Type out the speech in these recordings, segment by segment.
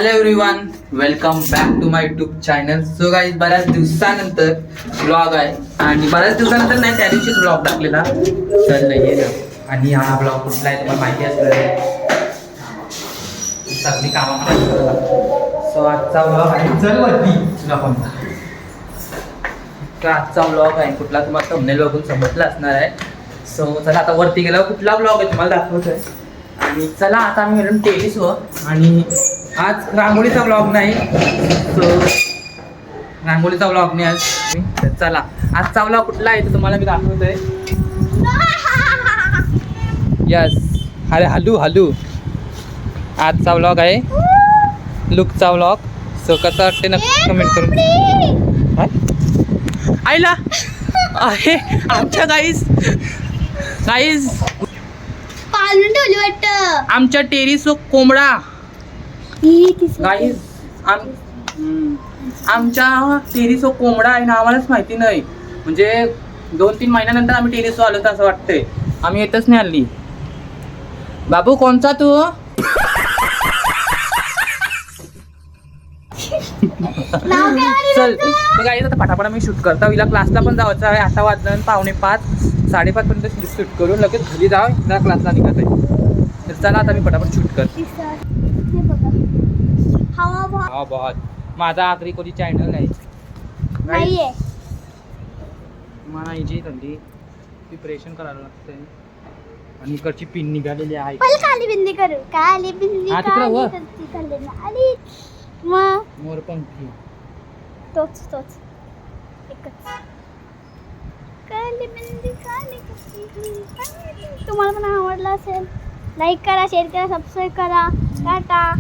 Hello everyone, welcome back to my YouTube channel. So guys, बऱ्याच दिवसानंतर blog आहे आणि बऱ्याच दिवसानंतर नाही, त्या दिवशीच ब्लॉग टाकलेला तर नाही ना. आणि हा ब्लॉग कुठला आहे तुम्हाला माहिती असणार सगळी कामामध्ये. सो आजचा ब्लॉग आहे, चल वरती तुला कोणता आजचा ब्लॉग आहे कुठला तुम्हाला थंबनेल बघून समजलं असणार आहे. सो चला आता वरती गेल्यावर कुठला ब्लॉग आहे तुम्हाला दाखवतोय. आणि चला आता आम्ही गेलो टेनिसवर आणि आज रांगोळीचा ब्लॉग नाही. सो रांगोळीचा ब्लॉग नाही आज. तर चला आजचा ब्लॉग कुठला आहे तो तुम्हाला मी दाखवतोय. यस, अरे हलू हलू. आजचा ब्लॉग आहे लुकचा ब्लॉग. सो कसा वाटते नक्की कमेंट करून. आईला आहे आमच्या गाईज पाळून ठेवली वाटतं आमच्या टेरिस कोंबडा गाईज. आमच्या टेरिस कोंबडा आहे ना, आम्हालाच माहिती नाही. म्हणजे 2-3 महिन्यानंतर आम्ही टेरिस आलो तर असं वाटतंय. आम्ही येतच नाही हल्ली. बाबू कोणचा तू? चल गाईज आता फटाफट मी शूट करता. हिला क्लासला पण जायचं आहे. आता वाजलं 4:45 साडेपाच पर्यंत शूट करून लगेच घरी जाऊ. त्या क्लासला निघत आहे. तर चला आता मी फटाफट शूट करते. हा बहुत माझा आगरी कोणी चॅनल आहे नाहीये. मला हिची थंडी प्रिपरेशन करायला लागते. आणि इकडची पिन निघालेली आहे. पहिले काली बिंदी करू. काली बिंदी हा, तिकडं वर. आली मग मोरपंखी तोच एकच. काली बिंदी काली कशी. तुम्हाला पण आवडला असेल लाईक करा, शेअर करा, सबस्क्राईब करा. टाटा.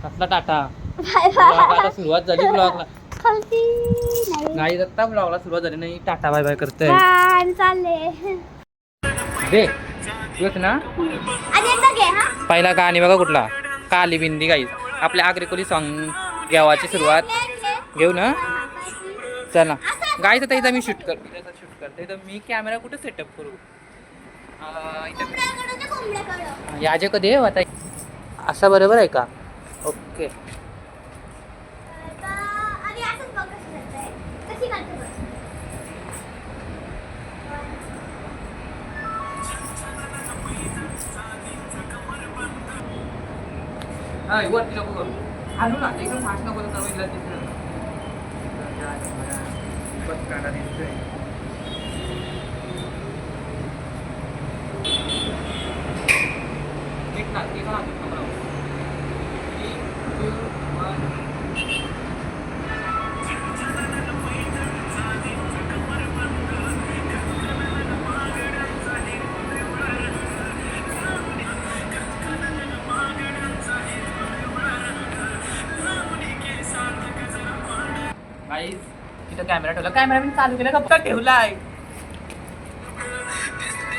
कसला टाटा. Bye blog bye. आता सुरुवात झाली. ब्लॉगला खालती नाही आता ब्लॉगला सुरुवात झाली नाही. टाटा बाय बाय करतोय. नाही चालले. दे येत ना. आणि एकदा घे हा. पहिला गाणी बघा कुठला, काली बिंदी गाईज. आपल्या आग्रेकोली सॉन्ग गावाची सुरुवात घेऊ ना. चला गाईज आता इथं मी शूट करते. तर मी कॅमेरा कुठे सेटअप करू. याचे कधी आहे आता असं बरोबर आहे का? ओके. हा वरती नको करू. आलो ना एकदम फास्ट नको तर तिथं बस काढा दिसतोय. एक ना एक ना कमरा 3, 2, 1. गाईज तिथं कॅमेरा ठेवला. कॅमेरा मी चालू केला कप्पा ठेवलाय.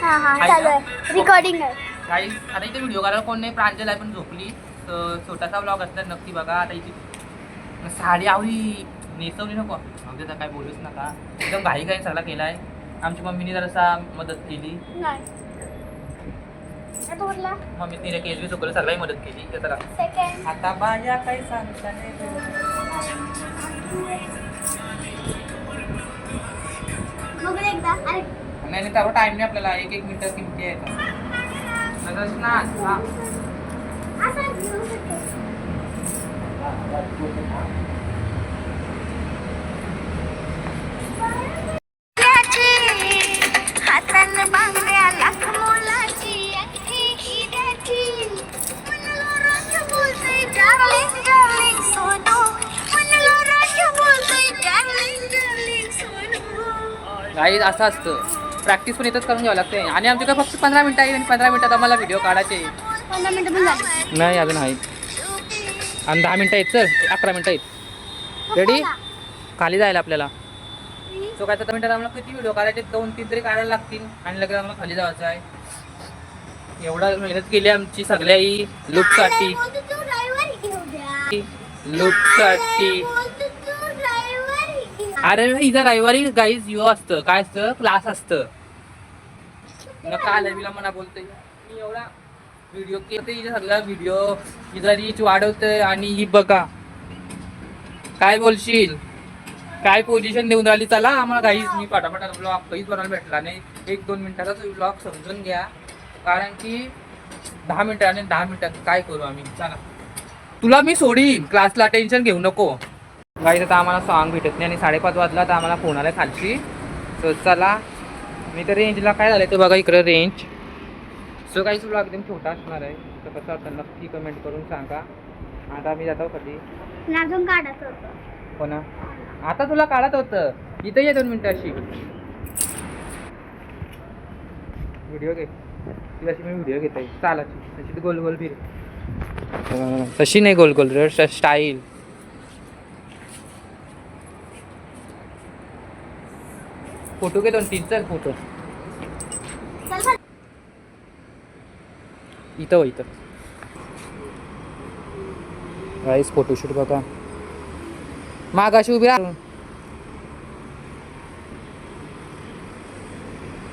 हा हा चालू आहे. रिकॉर्डिंग आहे. गाईज आता इथे व्हिडिओ करायला कोण नाही. प्रांजल आहे पण झोपली. तर छोटासा ब्लॉग असला नक्की बघा. आता इथे साडी आवडी नेसवली नको अगदी काय बोलूच नका. एकदम घाई सगळा केलाय. आमच्या मम्मीने जरासा मदत केली. मम्मी तिने केस चुकलं सगळ्याही मदत केली. तर आता बाया काय सांगता नाही त्यावर टाइम नाही आपल्याला. 1-1 मिनिटं किमती आहे. गाईज असं असतं. प्रॅक्टिस पण इथंच करून घ्यावं लागते. आणि आमच्याकडे फक्त 15 मिनिटं आहे. आणि 15 मिनिटात आम्हाला व्हिडिओ काढायचे. 15 मिनिटं पण झाली नाही अजून आहेत. आणि 10 मिनिटं आहेत. सर 11 मिनिटं आहेत. रेडी खाली जायला आपल्याला. सो काय 10 मिनिटात आम्हाला किती व्हिडिओ काढायचे? 2-3 तरी काढायला लागतील. आणि लगेच आम्हाला खाली जायचं आहे. एवढा मेहनत केली आमची सगळ्याही लुकसाठी. अरे इथं रविवारी गाईज युवा असतं. काय असतं? क्लास असतं. नका आलं मला बोलतोय. मी एवढा व्हिडिओ केले सगळा व्हिडिओ हिचा रीच वाढवतोय आणि ही बघा काय बोलशील काय पोझिशन देऊन राहिली. चला आम्हाला काहीच मी पटापटा ब्लॉग काहीच बनवायला भेटला नाही. 1-2 मिनिटाचाच ब्लॉग समजून घ्या कारण की 10 मिनिटाने 10 मिनिटात काय करू आम्ही. चला तुला मी सोडीन क्लासला टेन्शन घेऊ नको. काही तर आम्हाला सॉंग भेटत नाही आणि 5:30 वाजला तर आम्हाला फोन आला खालची. सो चला मी तर रेंजला काय झालं ते बघा इकडं रेंज. सो काही तुला एकदम छोटा असणार आहे तर कसं वाटतं नक्की कमेंट करून सांगा. आता मी जातो कधी अजून काढत होतं. हो ना आता तुला काढत होतं इथं ये 2 मिनिटं अशी व्हिडिओ घे ती अशी मी व्हिडिओ घेत आहे चालाची तशी गोल गोल फिर तशी नाही गोल गोल रे स्टाईल. फोटो घे 2-3 चल फोटो इथं इथं गाईस फोटोशूट बघा मागाशी उभी राहा.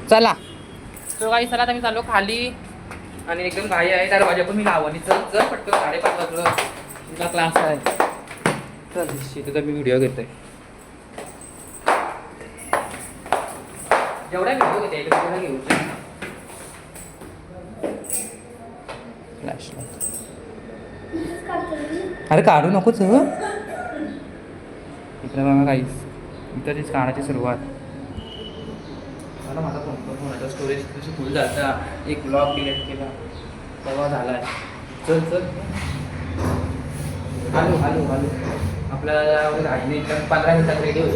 चला तो काही चला आता मी चाललो खाली आणि एकदम घाई आहे दरवाजा पण मी लावणी चल चल पटकन 5:30 वाजलं तुझा क्लास आहे. चल तुझा मी व्हिडिओ घेतोय जेवढा व्हिडिओ घेते तेवढा घेऊ अरे काढू नकोच इकडे बघा काहीच इथं तीच काढायची सुरुवात. मला माझा फोन स्टोरेज कशी फुल झाला एक ब्लॉग डिलीट केला तेव्हा झाला आहे. चल चल हालू हालू हालू आपल्याला घाईने 15 मिनिटात रेडी होईल.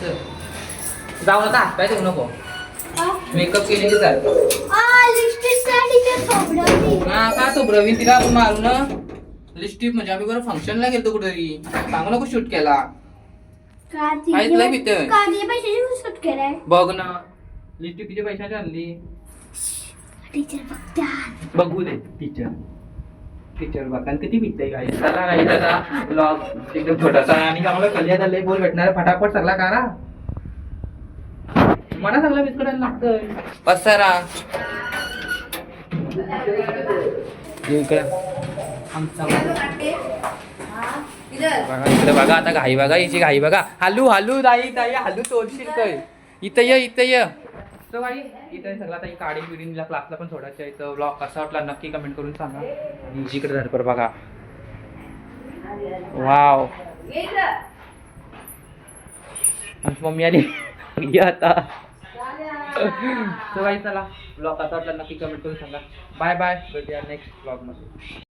चल जाऊ नका हातपाय देऊ नको मेकअप केले की चालतं. हा का तो प्रवीण तिला आपण मारू ना लिपस्टिक म्हणजे आम्ही बरं फंक्शनला गेलो कुठेतरी सांगू नको शूट केला काहीच नाही भीतर बघ ना लिपस्टिक किती पैशाची आणली बघू दे टीचर बघा किती भीते काही चला काही त्याचा ब्लॉग एकदम छोटासा आणि आम्हाला कल्याण आले बोल भेटणार फटाफट सगळा करा मला सगळं बिस्कट लागतंय पसारा इकडे बघा आता घाई बघा हिची घाई बघा हालू हालू दाई दाई हालू तोडशील काय इथं ये तो बाई इथं सगळं आता काढी बिडीला क्लासला पण सोडायचं आहे. तर ब्लॉग कसा वाटला नक्की कमेंट करून सांगा. आणि हिच्याकडे धडपर बघा वाव मम्मी आली आता. तो बाई चला ब्लॉग कसा वाटला नक्की कमेंट करून सांगा. बाय बाय भेटूया नेक्स्ट ब्लॉग मध्ये.